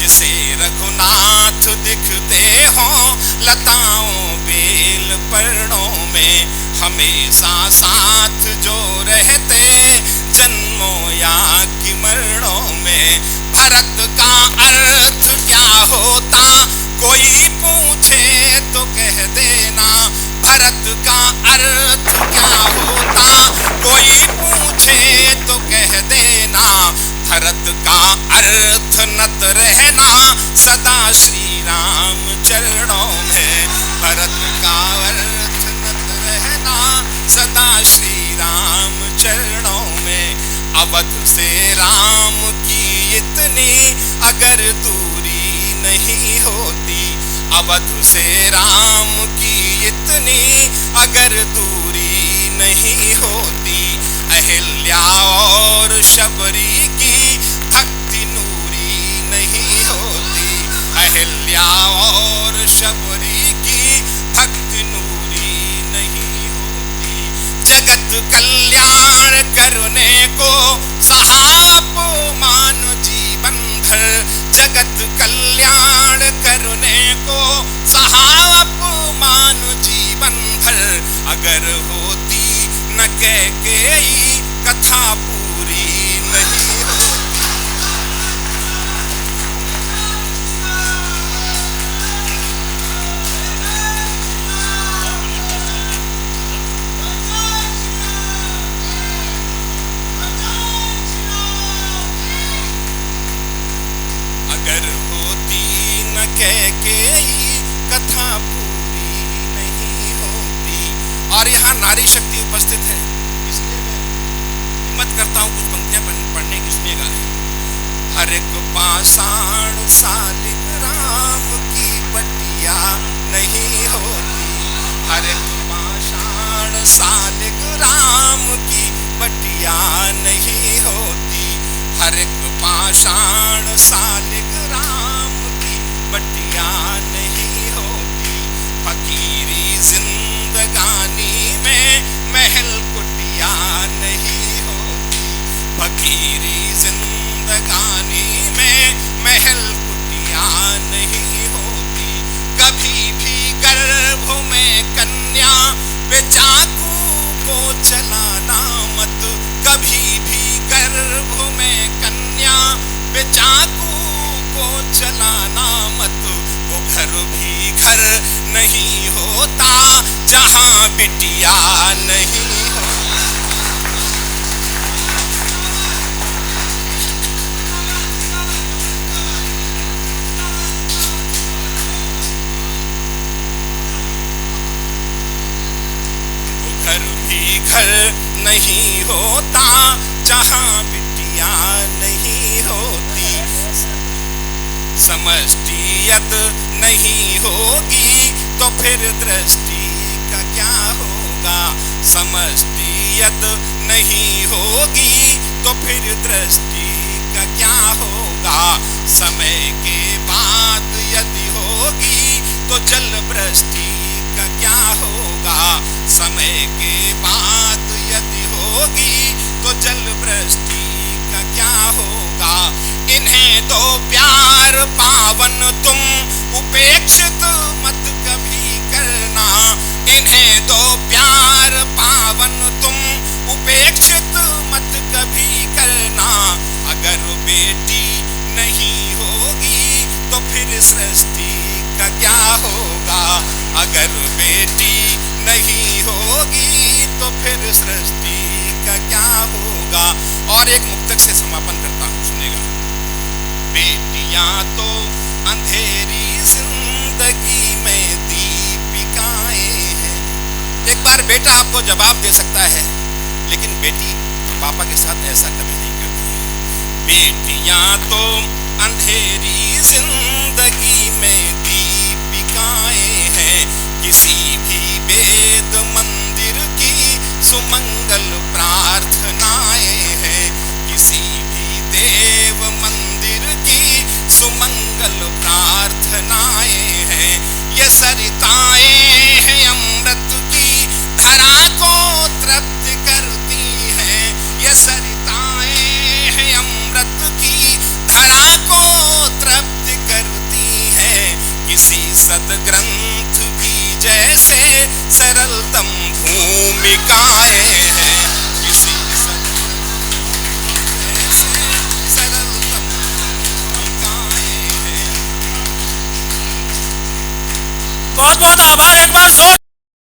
जैसे रघुनाथ दिखते हों लताओं बेल पर्णों में, हमेशा साथ जो रहते जन्मों या कि मरणों में। भरत का अर्थ क्या होता कोई पूछे तो कह देना, भरत का अर्थ क्या होता कोई पूछे तो कह देना। भरत का अर्थ नत रहना सदा श्री राम चरणों में, भरत का अर्थ नत रहना सदा श्री राम चरणों में। अवध से राम की इतनी अगर दूरी नहीं होती, अवध से राम की इतनी अगर दूरी नहीं होती, अहिल्या और शबरी की भक्ति नूरी नहीं होती, अहिल्या और शबरी की भक्ति नूरी नहीं होती। जगत कल्याण करने को सहा अपमान जीवन भर, जगत कल्याण करने को सहा अपमान जीवन भर। अगर होती न कैकेयी कथा पूरी नहीं होती। अगर होती न कैकेयी कथा पूरी नहीं होती। और यहाँ नारी शक्ति उपस्थित है, इसलिए मैं हिम्मत करता हूँ कुछ पंक्तियां पढ़ने की, सुनिएगा। हर एक पाषाण सालिग राम की बटिया नहीं होती, हर एक पाषाण सालिग राम की बटिया नहीं होती, हर एक पाषाण सालिग राम की बटिया नहीं होती। फकीरी जिंदगानी में महल कुटिया नहीं होती, फकीरी जिंदगानी में महल कुटिया नहीं होती। कभी भी गर्भ में कन्या पे चाकू को चलाना मत, कभी भी गर्भ में कन्या पे चाकू को चलाना मत। वो घर भी घर नहीं होता जहाँ बिटिया नहीं होती। वो घर भी घर नहीं होता जहाँ बिटिया नहीं होती। समष्टि यद नहीं होगी तो फिर दृष्टि का क्या होगा, समष्टि यद नहीं होगी तो फिर दृष्टि का क्या होगा। समय के बाद यदि होगी तो जल वृष्टि का क्या होगा, समय के बाद यदि होगी तो जल वृष्टि का क्या होगा। इन्हें दो प्यार पावन तुम उपेक्षित मत कभी करना, इन्हें दो प्यार पावन तुम उपेक्षित मत कभी करना। अगर बेटी नहीं होगी तो फिर सृष्टि का क्या होगा, अगर बेटी नहीं होगी तो फिर सृष्टि का क्या होगा। और एक मुक्तक से समापन करता हूँ, सुनेगा। बेटियां तो अंधेरी जिंदगी में दीपिकाएं हैं। एक बार बेटा आपको जवाब दे सकता है, लेकिन बेटी पापा के साथ ऐसा कभी नहीं करती। बेटियां तो अंधेरी जिंदगी में दीपिकाएं हैं, किसी भी वेद मंदिर की सुमंगल प्रार्थनाएं हैं, किसी भी देव मंदिर की सुमंगल प्रार्थनाएं हैं। ये सरिताएं हैं अमृत की धरा को तृप्त करती हैं, ये सरिताएं हैं अमृत की धरा को तृप्त जैसे सरलतम भूमिकाएं हैं, किसी जैसे सरलतम भूमिकाएं हैं। बहुत बहुत आभार, एक बार जोर